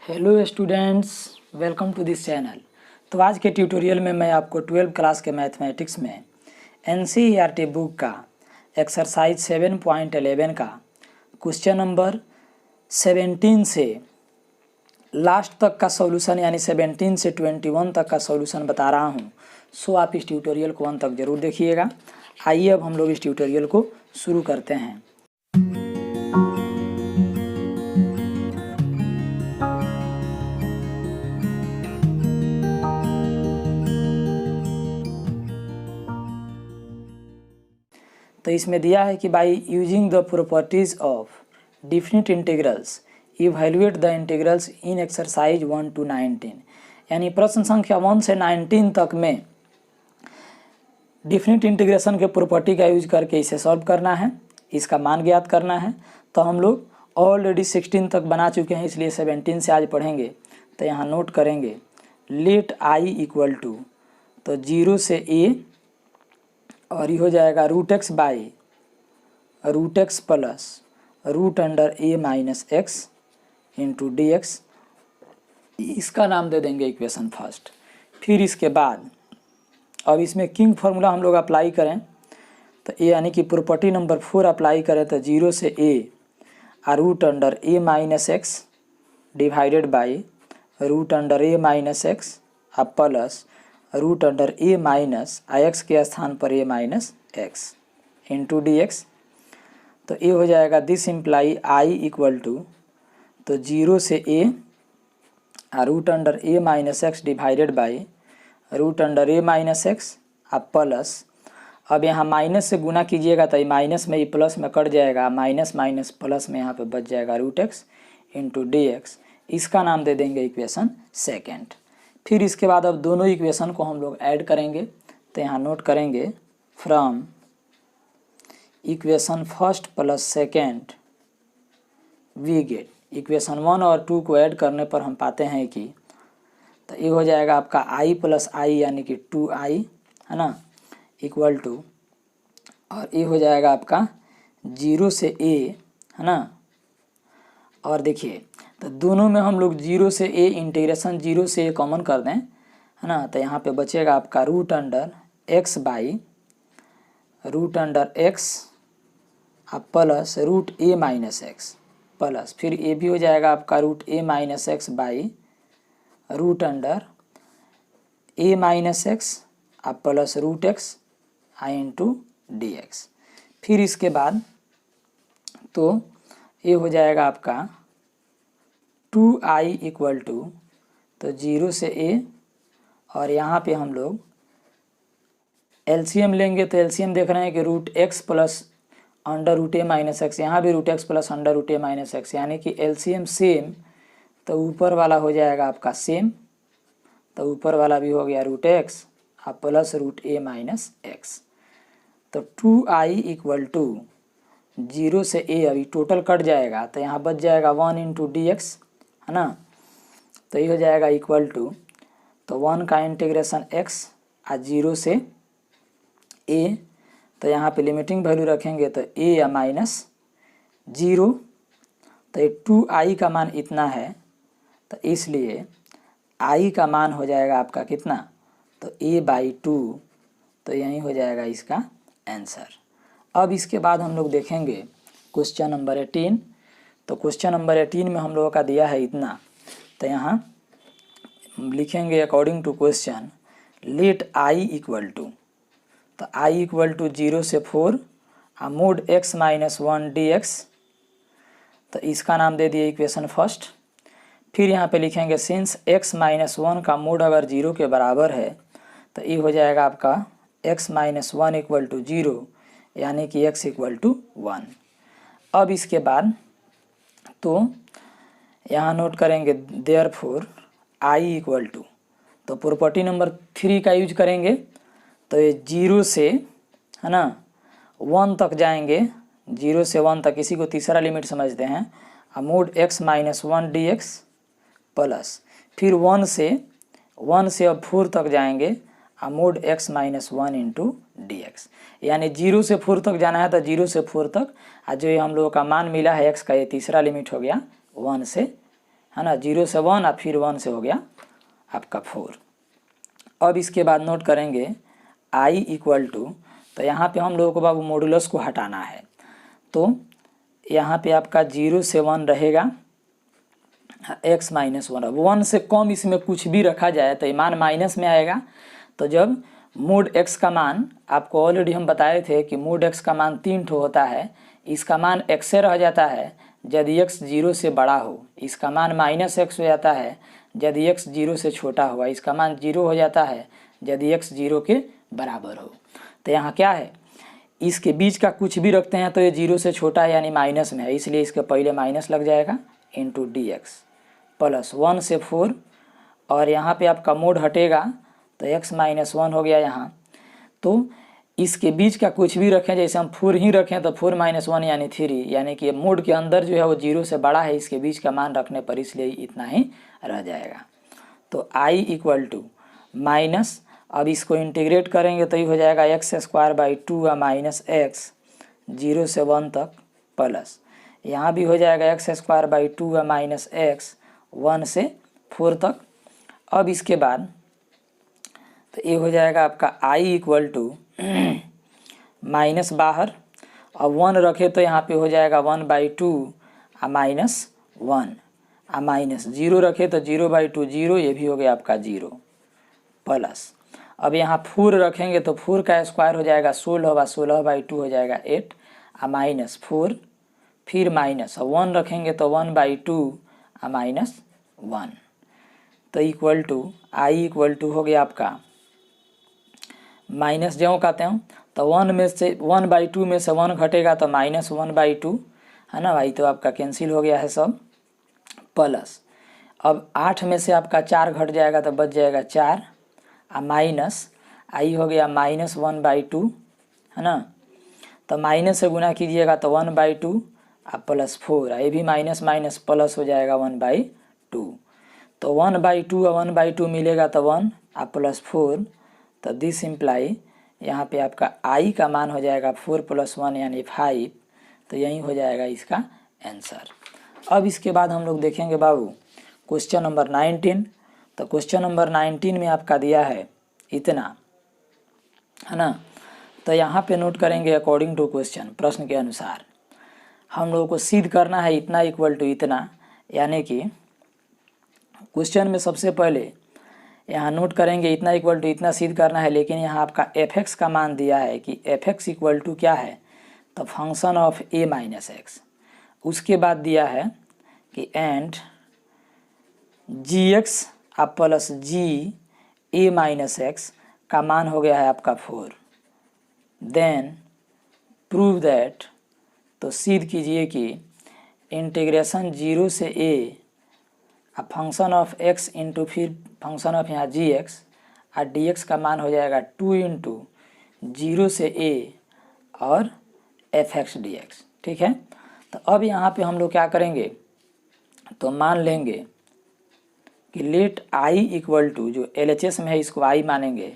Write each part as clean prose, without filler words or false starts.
Hello students, welcome to this channel. तो आज के ट्यूटोरियल में मैं आपको 12th क्लास के मैथमेटिक्स में NCERT बुक का एक्सरसाइज 7.11 का क्वेश्चन नंबर 17 से लास्ट तक का सॉल्यूशन यानी 17 से 21 तक का सॉल्यूशन बता रहा हूं। सो आप इस ट्यूटोरियल को अंत तक ज़रूर देखिएगा। आइए अब हम लोग इस ट्यूटोरियल को शुरू करते हैं। तो इसमें दिया है कि by using the properties of definite integrals evaluate the integrals in exercise 1 to 19, यानी प्रश्न संख्या 1 से 19 तक में डिफिनिट इंटीग्रेशन के प्रॉपर्टी का यूज करके इसे सॉल्व करना है, इसका मान ज्ञात करना है। तो हम लोग ऑलरेडी 16 तक बना चुके हैं, इसलिए 17 से आज पढ़ेंगे। तो यहाँ नोट करेंगे लेट आई इक्वल टू, तो 0 से a और ये हो जाएगा √x by √x plus √a minus x into dx। इसका नाम दे देंगे इक्वेशन फर्स्ट। फिर इसके बाद अब इसमें किंग फार्मूला हम लोग अप्लाई करें, तो ए यानी कि प्रॉपर्टी नंबर 4 अप्लाई करें तो 0 से a √a minus x divided by √a minus x अब प्लस √a माइनस x के स्थान पर a minus x into dx। तो ये हो जाएगा this imply i equal to, तो 0 से a √a minus x divided by √a minus x अब प्लस, अब यहाँ माइनस से गुना कीजिएगा तो ये माइनस में ये प्लस में कट जाएगा, माइनस माइनस प्लस में यहाँ पे बच जाएगा √x इंटू dx। इसका नाम दे देंगे इक्वेशन सेकेंड। फिर इसके बाद अब दोनों इक्वेशन को हम लोग ऐड करेंगे। तो यहाँ नोट करेंगे from equation first plus second we get, equation 1 और 2 को ऐड करने पर हम पाते हैं कि तो ये हो जाएगा आपका i प्लस आई यानी कि 2i है ना, इक्वल टू, और ये हो जाएगा आपका 0 से a है ना। और देखिए तो दोनों में हम लोग 0 से a इंटीग्रेशन 0 से a कॉमन कर दें है ना, तो यहाँ पे बचेगा आपका √x बाई √x अब plus √a minus x plus, फिर ये भी हो जाएगा आपका √a minus x by √a minus x अब प्लस √x इंटू dx। फिर इसके बाद तो ये हो जाएगा आपका 2i इक्वल टू, तो 0 से a और यहाँ पे हम लोग एलसीएम लेंगे। तो एलसीएम देख रहे हैं कि √x plus √a minus x, यहाँ भी √x plus √a minus x, यानी कि एलसीएम सेम, तो ऊपर वाला हो जाएगा आपका सेम, तो ऊपर वाला भी हो गया √x अब प्लस √a माइनस x। तो 2i इक्वल टू 0 से a, अभी टोटल कट जाएगा तो यहाँ बच जाएगा 1 इंटू dx है ना। तो ये हो जाएगा इक्वल टू, तो 1 का इंटीग्रेशन x आ 0 से a, तो यहाँ पे लिमिटिंग वैल्यू रखेंगे तो a या माइनस 0, तो ये 2i का मान इतना है, तो इसलिए i का मान हो जाएगा आपका कितना, तो a/2, तो यही हो जाएगा इसका आंसर। अब इसके बाद हम लोग देखेंगे क्वेश्चन नंबर 18। तो क्वेश्चन नंबर 18 में हम लोगों का दिया है इतना, तो यहाँ लिखेंगे according to question let i equal to, तो i इक्वल टू 0 से 4 मोड x माइनस 1 dx। तो इसका नाम दे दिए इक्वेशन फर्स्ट। फिर यहाँ पे लिखेंगे सिंस x माइनस 1 का मोड अगर 0 के बराबर है तो ये हो जाएगा आपका x माइनस 1 इक्वल टू 0 यानी कि x इक्वल टू 1। अब इसके बाद तो यहाँ नोट करेंगे देयरफॉर i इक्वल टू, तो प्रॉपर्टी नंबर 3 का यूज करेंगे। तो ये 0 से है ना 1 तक जाएंगे, 0 से 1 तक, इसी को तीसरा लिमिट समझते हैं, mode x minus 1 dx plus, फिर 1 से अब 4 तक जाएंगे mode x minus 1 into dx, यानी 0 से 4 तक जाना है तो 0 से 4 तक, जो ये हम लोगों का मान मिला है x का, ये तीसरा लिमिट हो गया 1 से है ना, 0 से 1 और फिर 1 से हो गया आपका 4। अब इसके बाद नोट करेंगे i इक्वल टू, तो यहाँ पे हम लोगों को बाबू मॉडुलस को हटाना है, तो यहाँ पे आपका 0 से 1 रहेगा x माइनस 1। अब 1 से कम इसमें कुछ भी रखा जाए तो ये मान माइनस में आएगा। तो जब मोड x का मान, आपको ऑलरेडी हम बताए थे कि मोड x का मान 3 ठो होता है, इसका मान x से रह जाता है यदि x 0 से बड़ा हो, इसका मान माइनस x हो जाता है यदि x 0 से छोटा हुआ, इसका मान 0 हो जाता है यदि x 0 के बराबर हो। तो यहाँ क्या है, इसके बीच का कुछ भी रखते हैं तो ये 0 से छोटा है यानी माइनस में है, इसलिए इसके पहले माइनस लग जाएगा इंटू डी एक्स प्लस 1 से 4, और यहाँ पे आपका मोड हटेगा तो x माइनस 1 हो गया यहाँ। तो इसके बीच का कुछ भी रखें, जैसे हम 4 ही रखें तो 4 माइनस 1 यानी 3, यानी कि मोड के अंदर जो है वो 0 से बड़ा है इसके बीच का मान रखने पर, इसलिए इतना ही रह जाएगा। तो i इक्वल टू माइनस, अब इसको इंटीग्रेट करेंगे तो ये हो जाएगा x² माइनस x 0 से 1 तक, प्लस यहाँ भी हो जाएगा x² माइनस x 1 से 4 तक। अब इसके बाद तो ये हो जाएगा आपका i इक्वल टू माइनस बाहर, अब 1 रखे तो यहाँ पे हो जाएगा 1/2 माइनस 1 माइनस 0 रखे तो 0/2 0, ये भी हो गया आपका 0, प्लस अब यहाँ 4 रखेंगे तो 4 का स्क्वायर हो जाएगा 16, 16/2 हो जाएगा 8 माइनस 4, फिर माइनस 1 रखेंगे तो 1/2 माइनस 1, तो equal to i equal to हो गया आपका माइनस, ज्यों कहते हैं तो 1 में से 1/2 में से 1 घटेगा तो माइनस 1/2 है ना भाई, तो आपका कैंसिल हो गया है सब, प्लस अब 8 में से आपका 4 घट जाएगा तो बच जाएगा 4 माइनस आई हो गया माइनस 1/2 है ना, तो माइनस से गुना कीजिएगा तो 1/2 प्लस 4, ये भी माइनस माइनस प्लस हो जाएगा 1/2, तो 1/2 और 1/2 मिलेगा तो 1 प्लस 4, तो दिस इम्प्लाई यहाँ पे आपका i का मान हो जाएगा 4 + 1 यानी 5, तो यही हो जाएगा इसका आंसर। अब इसके बाद हम लोग देखेंगे बाबू क्वेश्चन नंबर 19। तो क्वेश्चन नंबर 19 में आपका दिया है इतना, है ना, तो यहाँ पे नोट करेंगे अकॉर्डिंग टू क्वेश्चन, प्रश्न के अनुसार हम लोगों को सिद्ध करना है इतना इक्वल टू इतना, यानी कि क्वेश्चन में सबसे पहले यहाँ नोट करेंगे इतना इक्वल टू इतना सिद्ध करना है, लेकिन यहाँ आपका fx का मान दिया है कि fx इक्वल टू क्या है, तो function of a minus x. उसके बाद दिया है कि and gx plus g a minus x का मान हो गया है आपका 4, देन प्रूव दैट, तो सिद्ध कीजिए कि इंटीग्रेशन 0 से a function of x into फिर फंक्शन ऑफ यहाँ gx और dx का मान हो जाएगा 2 इंटू 0 से a और fx dx, ठीक है। तो अब यहाँ पे हम लोग क्या करेंगे, तो मान लेंगे कि लेट i इक्वल टू, जो LHS में है इसको i मानेंगे,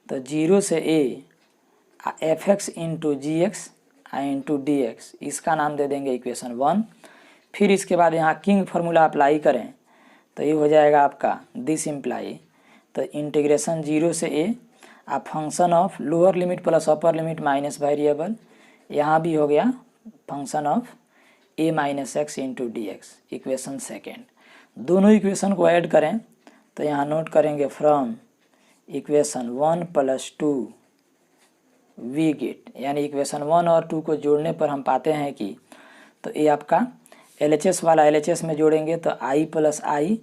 तो 0 से a fx into gx into dx, इसका नाम दे देंगे इक्वेशन 1। फिर इसके बाद यहाँ किंग फार्मूला अप्लाई करें तो ये हो जाएगा आपका दिस इम्प्लाई, तो इंटीग्रेशन 0 से a function of lower limit plus upper limit minus variable, यहाँ भी हो गया function of a minus x into D x, equation second. दोनों इक्वेशन को ऐड करें तो यहाँ नोट करेंगे फ्रॉम इक्वेशन 1 + 2 वी गेट, यानी इक्वेशन 1 और 2 को जोड़ने पर हम पाते हैं कि, तो ये आपका LHS वाला LHS में जोड़ेंगे तो i प्लस i,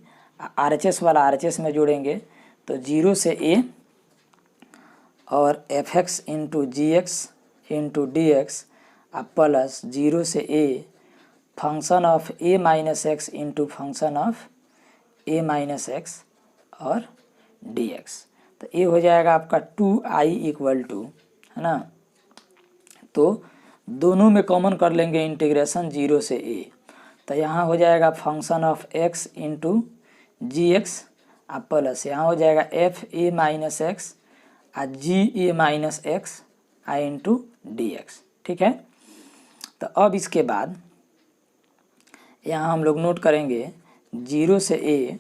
RHS वाला RHS में जोड़ेंगे तो 0 से a और fx into gx into dx plus 0 से a function of a minus x into function of a minus x और dx, तो ये हो जाएगा आपका 2i इक्वल टू, है ना, तो दोनों में कॉमन कर लेंगे इंटीग्रेशन 0 से a, तो यहाँ हो जाएगा function of x into G x plus यहाँ हो जाएगा F A minus X G A minus x into D X, ठीक है। तो अब इसके बाद यहाँ हम लोग नोट करेंगे 0 से a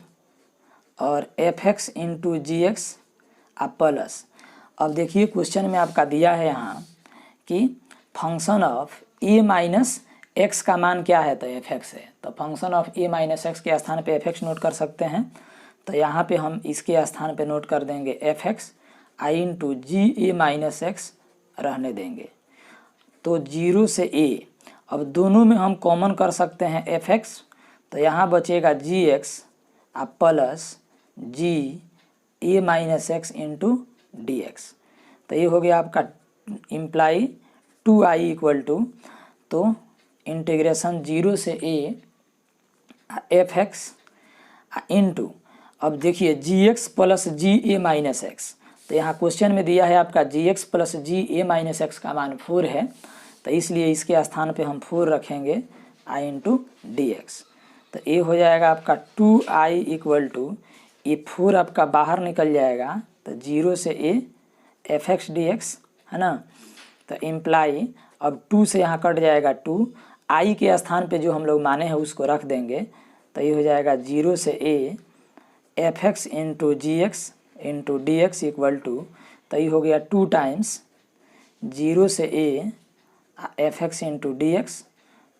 और fx into G x plus. अब देखिए क्वेश्चन में आपका दिया है यहाँ कि function of a minus x का मान क्या है, तो fx है। तो function of a minus x के स्थान पे fx नोट कर सकते हैं। तो यहाँ पे हम इसके स्थान पे नोट कर देंगे fx, i into G A minus X रहने देंगे। तो 0 से a, अब दोनों में हम कॉमन कर सकते हैं fx, तो यहाँ बचेगा जी एक्स प्लस जी ए minus x into D x. तो ये हो गया आपका इम्प्लाई 2i इक्वल टू, तो इंटीग्रेशन 0 से a एफ एक्स इंटू, अब देखिए जी एक्स प्लस जी ए माइनस एक्स। तो यहाँ क्वेश्चन में दिया है आपका जी एक्स प्लस जी ए माइनस एक्स का मान 4 है, तो इसलिए इसके स्थान पे हम 4 रखेंगे i इंटू डी एक्स। तो ये हो जाएगा आपका 2i इक्वल टू, ये 4 आपका बाहर निकल जाएगा, तो 0 से a F x D x है ना। तो इम्प्लाई, अब 2 से यहाँ कट जाएगा 2, i के स्थान पे जो हम लोग माने हैं उसको रख देंगे। तो ये हो जाएगा 0 से a F x into G X into D X equal to, तो ये हो गया 2 टाइम्स 0 से a F x into D x.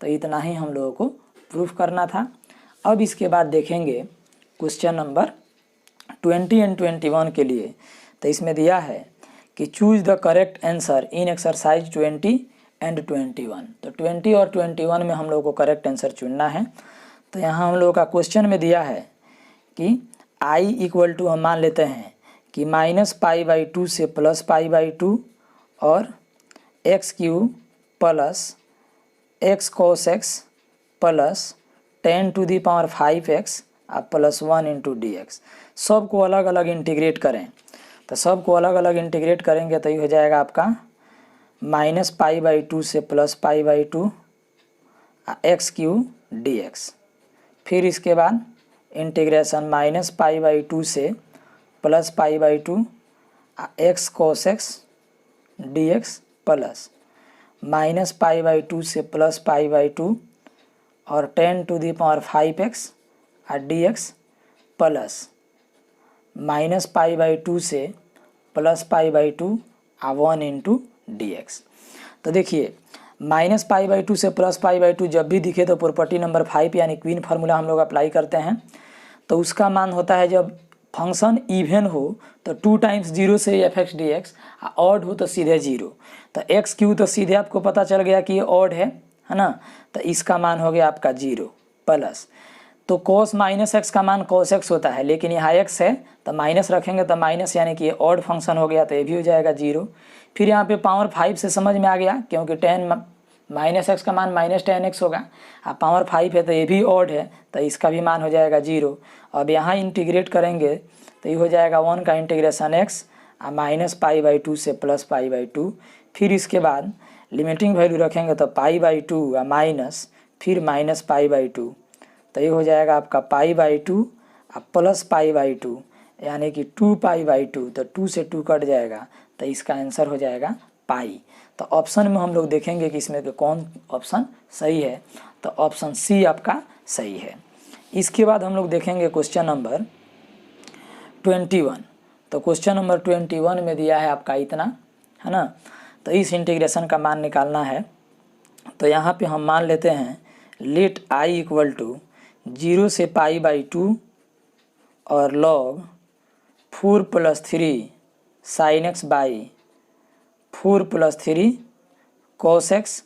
तो इतना ही हम लोगों को प्रूफ करना था। अब इसके बाद देखेंगे क्वेश्चन नंबर 20 एंड 21 के लिए। तो इसमें दिया है कि choose the correct answer in exercise 20 and 21। तो 20 और 21 में हम लोग को करेक्ट आंसर चुनना है। तो यहाँ हम लोगों का क्वेश्चन में दिया है कि i इक्वल टू, हम मान लेते हैं कि -π/2 से +π/2 और x³ plus x cos x plus 10⁵x plus 1 into D x. सबको अलग अलग इंटीग्रेट करें। तो सबको अलग अलग इंटीग्रेट करेंगे तो ये हो जाएगा आपका -π/2 से +π/2 x³ dx। फिर इसके बाद इंटीग्रेशन -π/2 से +π/2 x cos x dx plus -π/2 से +π/2 और 10⁵x dx प्लस -π/2 से +π/2 1 इंटू डी एक्स। तो देखिए -π/2 से +π/2 जब भी दिखे तो प्रॉपर्टी नंबर 5 यानी क्वीन फार्मूला हम लोग अप्लाई करते हैं। तो उसका मान होता है जब फंक्शन इवन हो तो 2 टाइम्स 0 से F x D x, odd हो तो सीधे 0। तो x³ तो सीधे आपको पता चल गया कि ये ऑड है ना। तो इसका मान हो गया आपका 0 प्लस, तो cos -x का मान cos x होता है, लेकिन यहाँ x है तो माइनस रखेंगे तो माइनस, यानी कि ये ऑड फंक्शन हो गया, तो ये भी हो जाएगा 0। फिर यहाँ पे पावर 5 से समझ में आ गया, क्योंकि 10 -x का मान -10x होगा, पावर 5 है तो ये भी ऑड है, तो इसका भी मान हो जाएगा 0। अब यहाँ इंटीग्रेट करेंगे तो ये हो जाएगा 1 का इंटीग्रेशन x -π/2 से +π/2। फिर इसके बाद लिमिटिंग वैल्यू रखेंगे तो π/2 माइनस फिर -π/2, तो ये हो जाएगा आपका π/2 प्लस π/2 यानी कि 2π/2। तो 2 से 2 कट जाएगा, तो इसका आंसर हो जाएगा पाई। तो ऑप्शन में हम लोग देखेंगे कि इसमें के कौन ऑप्शन सही है। तो ऑप्शन सी आपका सही है। इसके बाद हम लोग देखेंगे क्वेश्चन नंबर 21। तो क्वेश्चन नंबर 21 में दिया है आपका इतना, है ना। तो इस इंटीग्रेशन का मान निकालना है। तो यहाँ पे हम मान लेते हैं लेट i इक्वल टू 0 से π/2 और log 4 + 3 sin x by 4 + 3 cos x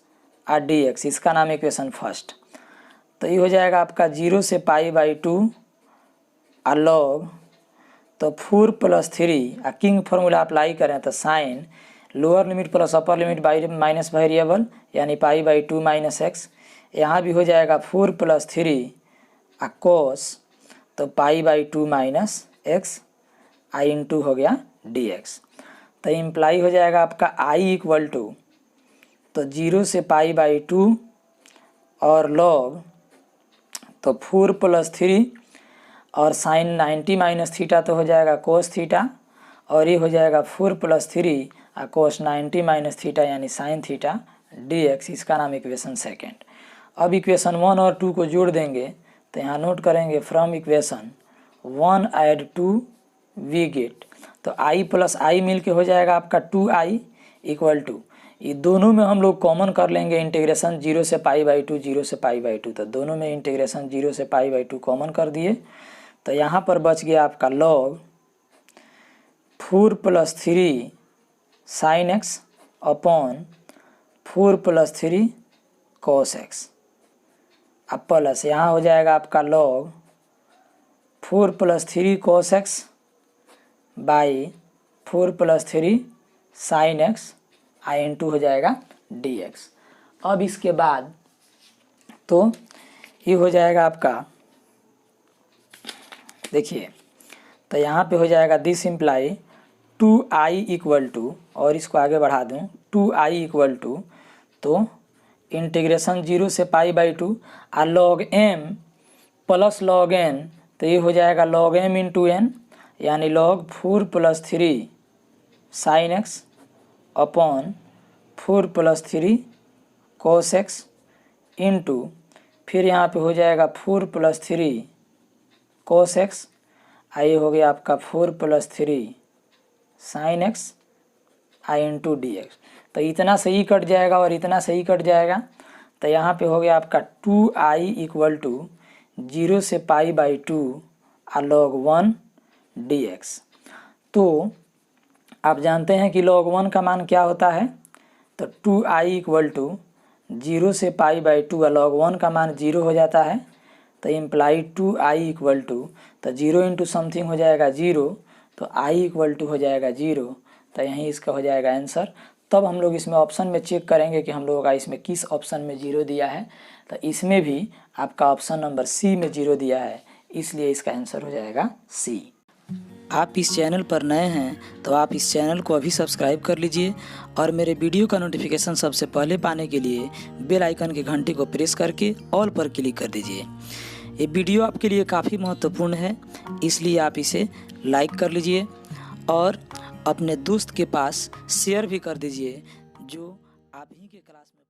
dx, इसका नाम इक्वेशन फर्स्ट। तो ये हो जाएगा आपका 0 से π/2 और log, तो 4 + 3 किंग फार्मूला अप्लाई करें तो sine lower limit plus upper limit by minus variable यानी π/2 - x। यहाँ भी हो जाएगा 4 + 3 cos, तो π/2 - x i इंटू हो गया dx। तो इम्प्लाई हो जाएगा आपका i इक्वल टू, तो 0 से π/2 और log, तो 4 + 3 और साइन 90 - थीटा, तो हो जाएगा cos थीटा, और ये हो जाएगा 4 + 3 cos 90 - थीटा यानी साइन थीटा dx, इसका नाम इक्वेशन सेकेंड। अब इक्वेशन 1 और 2 को जोड़ देंगे तो यहाँ नोट करेंगे from equation 1 add 2 we get, तो i प्लस आई मिल के हो जाएगा आपका 2i इक्वल टू, ये दोनों में हम लोग कॉमन कर लेंगे इंटीग्रेशन 0 से π/2 0 से π/2, तो दोनों में इंटीग्रेशन 0 से π/2 कॉमन कर दिए। तो यहाँ पर बच गया आपका log 4 + 3 sin x upon 4 + 3 cos x, अब प्लस यहाँ हो जाएगा आपका log 4 + 3 cos x by 4 + 3 sin x i into हो जाएगा dx। अब इसके बाद तो ये हो जाएगा आपका, देखिए तो यहाँ पे हो जाएगा this imply 2i equal to, और इसको आगे बढ़ा दूँ 2i इक्वल टू, तो इंटीग्रेशन 0 से π/2 और log m plus log n, तो ये हो जाएगा log m इंटू n, यानी log 4 + 3 sin x upon 4 + 3 cos x into फिर यहाँ पे हो जाएगा 4 + 3 cos x, ये हो गया आपका 4 + 3 sin x i into dx। तो इतना सही कट जाएगा और इतना सही कट जाएगा, तो यहाँ पे हो गया आपका 2i इक्वल टू 0 से π/2 और log 1 dx। तो आप जानते हैं कि log 1 का मान क्या होता है, तो 2i इक्वल टू 0 से π/2 और log 1 का मान 0 हो जाता है, तो इम्प्लाई 2i इक्वल टू, तो 0 इंटू समथिंग हो जाएगा 0, तो i इक्वल टू हो जाएगा 0, तो यहीं इसका हो जाएगा आंसर। तब हम लोग इसमें ऑप्शन में चेक करेंगे कि हम लोगों का इसमें किस ऑप्शन में 0 दिया है, तो इसमें भी आपका ऑप्शन नंबर सी में 0 दिया है, इसलिए इसका आंसर हो जाएगा सी। आप इस चैनल पर नए हैं तो आप इस चैनल को अभी सब्सक्राइब कर लीजिए और मेरे वीडियो का नोटिफिकेशन सबसे पहले पाने के लिए बेल आइकन की घंटी को प्रेस करके ऑल पर क्लिक कर दीजिए। ये वीडियो आपके लिए काफ़ी महत्वपूर्ण है, इसलिए आप इसे लाइक कर लीजिए और अपने दोस्त के पास शेयर भी कर दीजिए जो आप ही के क्लास में